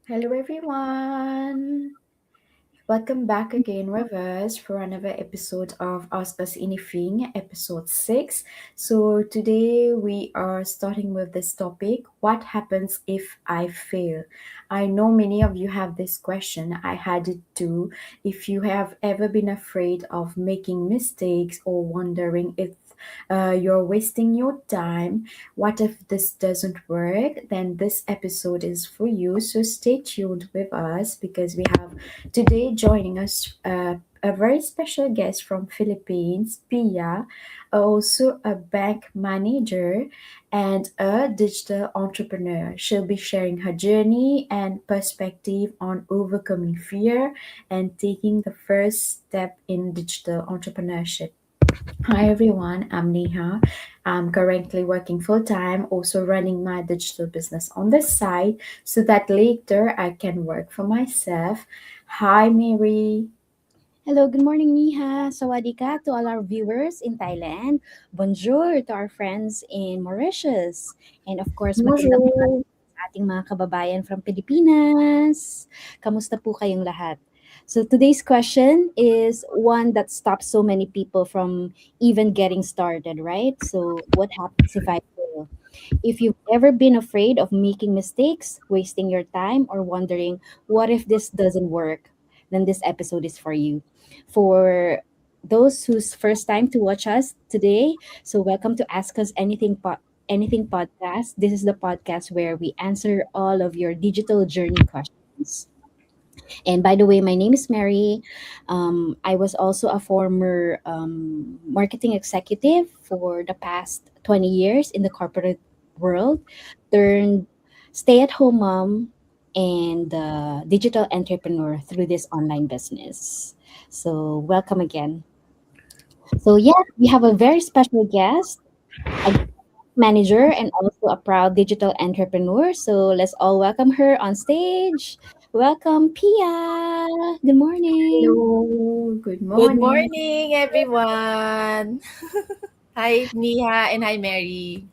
Hello, everyone. Welcome back again with us for another episode of Ask Us Anything, episode 6. So, today we are starting with this topic: what happens if I fail? I know many of you have this question. I had it too. If you have ever been afraid of making mistakes or wondering if you're wasting your time, what if this doesn't work? Then this episode is for you. So stay tuned with us because we have today joining us a very special guest from Philippines, Pia, also a bank manager and a digital entrepreneur. She'll be sharing her journey and perspective on overcoming fear and taking the first step in digital entrepreneurship. Hi everyone, I'm Neha. I'm currently working full time, also running my digital business on the side so that later I can work for myself. Hi Mary. Hello, good morning, Niha. Sawadika to all our viewers in Thailand. Bonjour to our friends in Mauritius. And of course, magandang umaga Bonjour. sa ating mga kababayan from Pilipinas. Kamusta po kayong lahat? So today's question is one that stops so many people from even getting started, right? So what happens if I fail? If you've ever been afraid of making mistakes, wasting your time, or wondering, what if this doesn't work? Then this episode is for you. For those whose first time to watch us today, so welcome to Ask Us Anything podcast. This is the podcast where we answer all of your digital journey questions. And by the way, my name is Mary. I was also a former marketing executive for the past 20 years in the corporate world, turned stay at home mom and digital entrepreneur through this online business. So, welcome again. So, yeah, we have a very special guest, a manager, and also a proud digital entrepreneur. So, let's all welcome her on stage. Welcome, Pia. Good morning. Hello. Good Good morning. morning, everyone. Hi, Niha, and hi, Mary.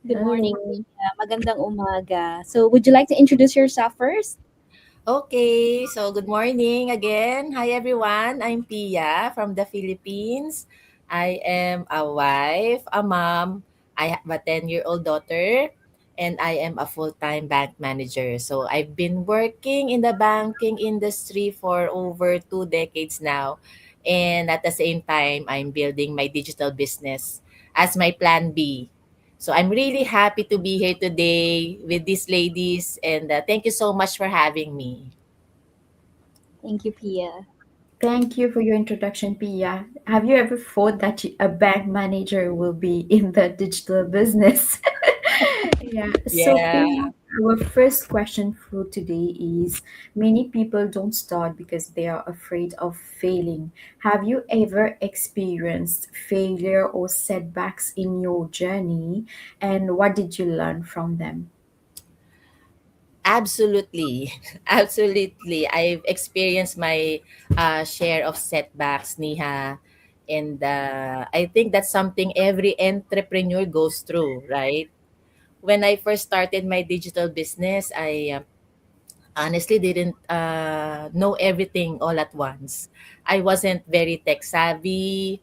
Good morning, Hello. Pia. Magandang umaga. So, would you like to introduce yourself first? Okay, so good morning again. Hi, everyone. I'm Pia from the Philippines. I am a wife, a mom. I have a 10-year-old daughter, and I am a full-time bank manager. So I've been working in the banking industry for over 2 decades now. And at the same time, I'm building my digital business as my plan B. So I'm really happy to be here today with these ladies, and thank you so much for having me. Thank you, Pia. Thank you for your introduction, Pia. Have you ever thought that a bank manager will be in the digital business? Yeah. So, Yeah, Pia, our first question for today is: many people don't start because they are afraid of failing. Have you ever experienced failure or setbacks in your journey, and what did you learn from them? absolutely. Absolutely. I've experienced my share of setbacks, Niha. And I think that's something every entrepreneur goes through, right? When I first started my digital business, I honestly didn't know everything all at once. I wasn't very tech savvy,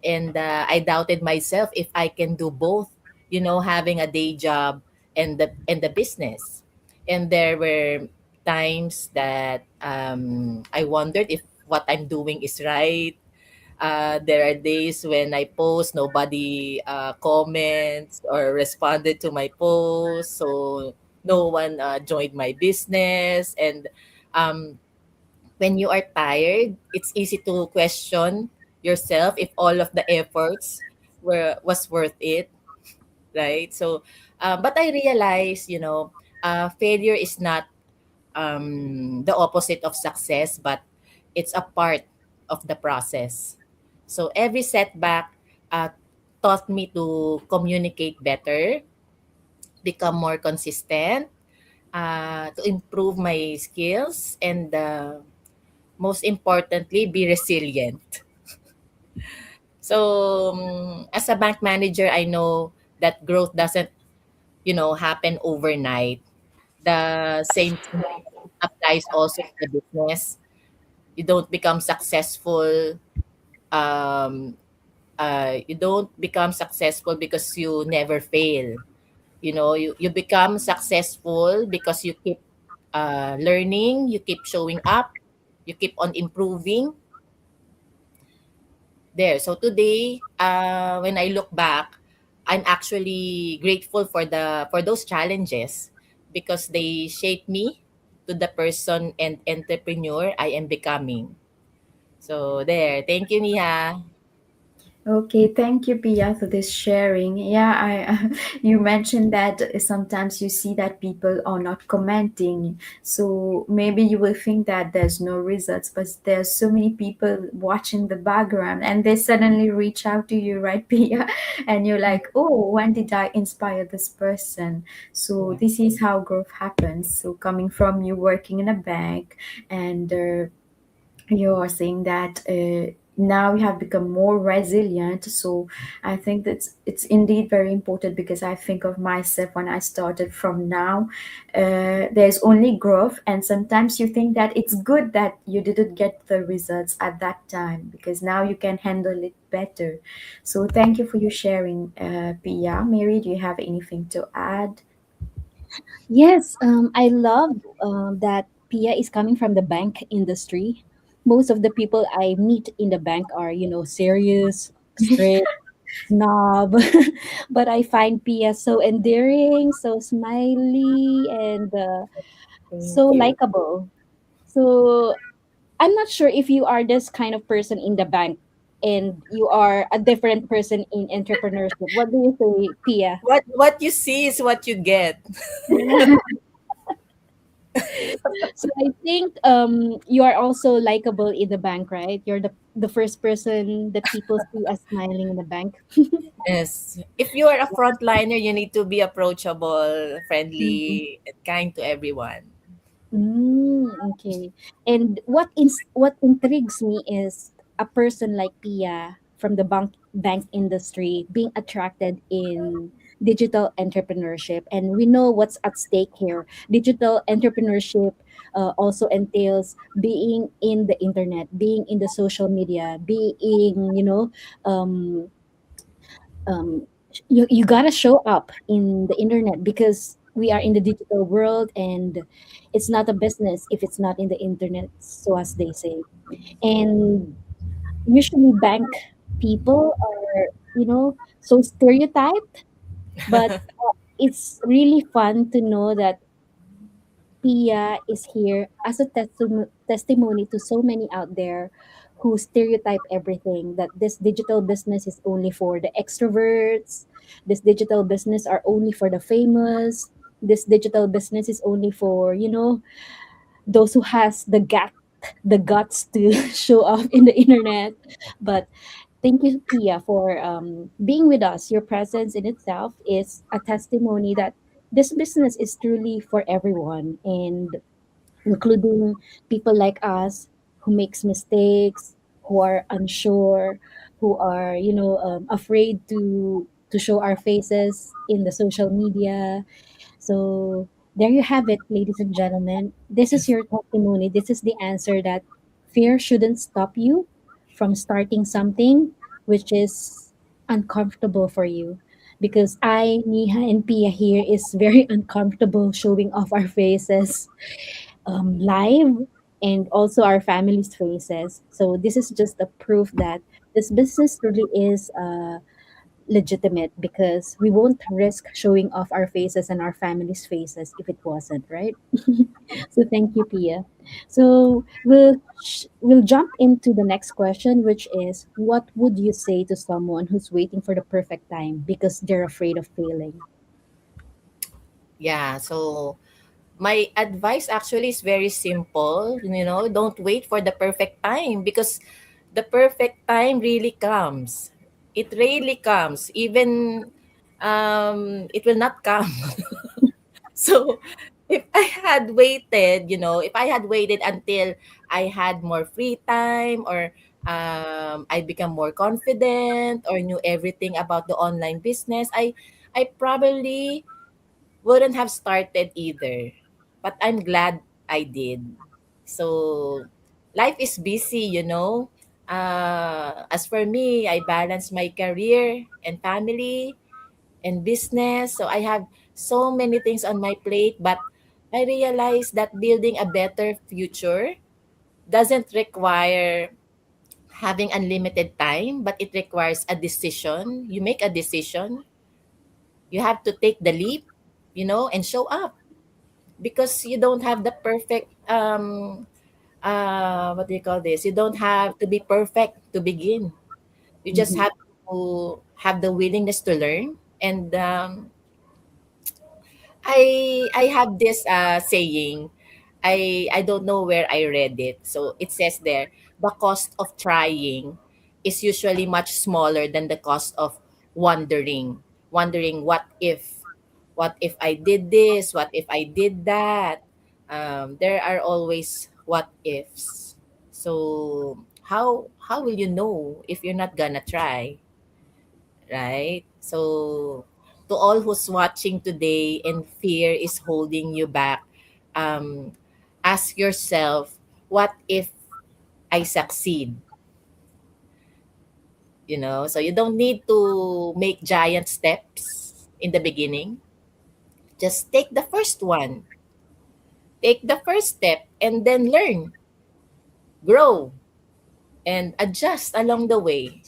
and I doubted myself if I can do both, having a day job and the business. And there were times that I wondered if what I'm doing is right. There are days when I post, nobody comments or responded to my post, so no one joined my business. And um, when you are tired, it's easy to question yourself if all of the efforts was worth it, right? So, but I realized, failure is not the opposite of success, but it's a part of the process. So every setback uh, taught me to communicate better, become more consistent, to improve my skills, and most importantly, be resilient. So, as a bank manager, I know that growth doesn't, happen overnight. The same thing. applies also to the business. You don't become successful. Um, you don't become successful because you never fail. You become successful because you keep learning, you keep showing up, you keep on improving there. So today, when I look back, I'm actually grateful for those challenges because they shape me to the person and entrepreneur I am becoming. So there, thank you, Nia. Okay, thank you, Pia, for this sharing. Yeah, you mentioned that sometimes you see that people are not commenting, so maybe you will think that there's no results, but there's so many people watching the background, and they suddenly reach out to you, right, Pia? And you're like, oh, when did I inspire this person? So Yeah. this is how growth happens. So coming from you working in a bank, and you are saying that now you have become more resilient. So I think that it's indeed very important, because I think of myself when I started. From now, there's only growth, and sometimes you think that it's good that you didn't get the results at that time, because now you can handle it better. So thank you for your sharing, Pia. Mary, do you have anything to add? Yes, I love that Pia is coming from the bank industry. Most of the people I meet in the bank are, serious, strict, snob. But I find Pia so endearing, so smiley, and Thank so you. likable. So I'm not sure if you are this kind of person in the bank and you are a different person in entrepreneurship. What do you say, Pia? What you see is what you get. So I think you are also likable in the bank, right? You're the first person that people see as smiling in the bank. Yes. If you are a frontliner, you need to be approachable, Mhm. friendly, and kind to everyone. Okay. And what intrigues me is a person like Pia from the bank industry being attracted in digital entrepreneurship, and we know what's at stake here. Digital entrepreneurship also entails being in the internet, being in the social media, being, um, you gotta show up in the internet because we are in the digital world, and it's not a business if it's not in the internet, so as they say. And usually bank people are, so stereotyped, but it's really fun to know that Pia is here as a testimony to so many out there who stereotype everything, that this digital business is only for the extroverts, this digital business are only for the famous, this digital business is only for, those who has the guts to show off in the internet. But thank you, Pia, for being with us. Your presence in itself is a testimony that this business is truly for everyone, and including people like us who makes mistakes, who are unsure, who are, afraid to show our faces in the social media. So there you have it, ladies and gentlemen. This is your testimony. This is the answer that fear shouldn't stop you from starting something which is uncomfortable for you. Because I, Niha, and Pia here is very uncomfortable showing off our faces live, and also our families' faces. So this is just a proof that this business really is legitimate, because we won't risk showing off our faces and our families' faces if it wasn't, right? So thank you, Pia. So we'll jump into the next question, which is, what would you say to someone who's waiting for the perfect time because they're afraid of failing? Yeah. So my advice actually is very simple. Don't wait for the perfect time because the perfect time really comes. It really comes. Even it will not come. So if I had waited until I had more free time, or I become more confident or knew everything about the online business, I probably wouldn't have started either. But I'm glad I did. So life is busy, you know. As for me, I balance my career and family and business. So I have so many things on my plate, but I realize that building a better future doesn't require having unlimited time, but it requires a decision. You make a decision, you have to take the leap, you know, and show up because you don't have the perfect what do you call this? You don't have to be perfect to begin. You just Mhm. have to have the willingness to learn. And I have this saying. I don't know where I read it. So it says there, the cost of trying is usually much smaller than the cost of wondering. Wondering what if I did this? What if I did that? There are always what ifs. So how will you know if you're not gonna try, right? So to all who's watching today and fear is holding you back, um, ask yourself, what if I succeed? You know, so you don't need to make giant steps in the beginning. Just take the first one. Take the first step and then learn, grow, and adjust along the way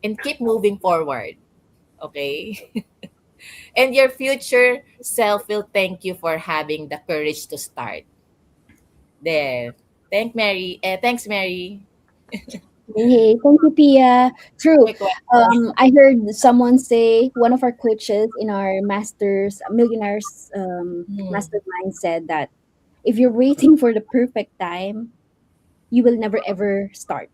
and keep moving forward. Okay? And your future self will thank you for having the courage to start. There. Thanks, Mary. Hey, thank you, Pia. True. Quick question. I heard someone say, one of our coaches in our millionaires Hmm. mastermind said that if you're waiting for the perfect time, you will never ever start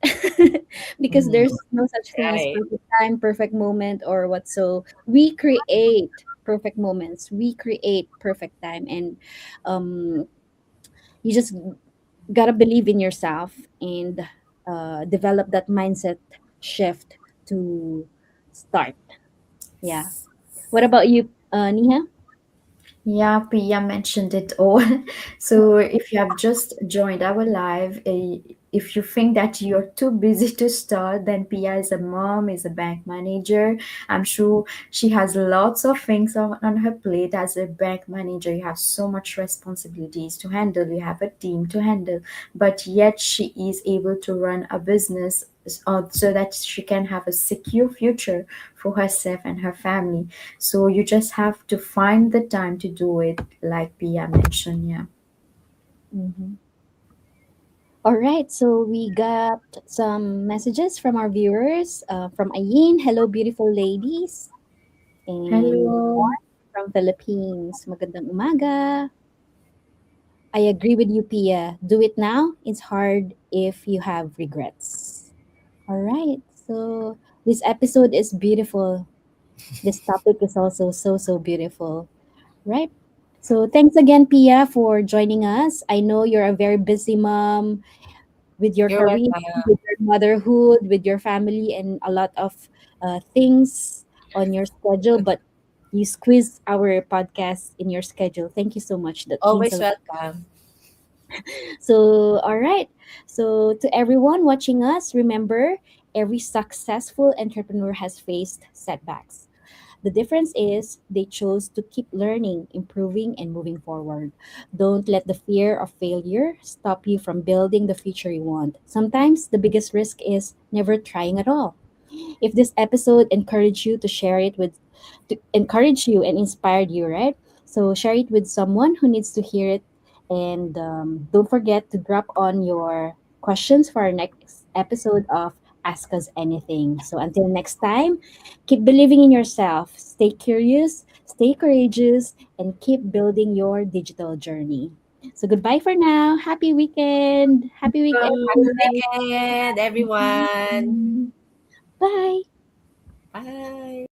because Hmm. there's no such thing as Right. perfect time, perfect moment, or what. So we create perfect moments, we create perfect time, and um, you just gotta believe in yourself and develop that mindset shift to start. Yeah. What about you, Niha? Yeah, Priya mentioned it all. So, if you have just joined our live, if you think that you're too busy to start, then Pia is a mom, is a bank manager. I'm sure she has lots of things on her plate. As a bank manager, you have so much responsibilities to handle, you have a team to handle, but yet she is able to run a business so that she can have a secure future for herself and her family. So you just have to find the time to do it, like Pia mentioned. Yeah. Mm-hmm. All right, so we got some messages from our viewers. From Ayin, hello, beautiful ladies. And Hello. from Philippines, magandang umaga. I agree with you, Pia. Do it now. It's hard if you have regrets. All right, so this episode is beautiful. This topic is also so beautiful, right? So thanks again, Pia, for joining us. I know you're a very busy mom with your You're career, welcome. with your motherhood, with your family, and a lot of things on your schedule, but you squeeze our podcast in your schedule. Thank you so much. That means a Always lot. welcome. So, all right. So, to everyone watching us, remember every successful entrepreneur has faced setbacks. The difference is they chose to keep learning, improving, and moving forward. Don't let the fear of failure stop you from building the future you want. Sometimes the biggest risk is never trying at all. If this episode encouraged you to share it with to encourage you and inspired you, right? So share it with someone who needs to hear it, and don't forget to drop on your questions for our next episode of Ask Us Anything. So until next time, keep believing in yourself, stay curious, stay courageous, and keep building your digital journey. So goodbye for now. Happy weekend. Happy weekend, Happy guys. weekend, everyone. Bye. Bye.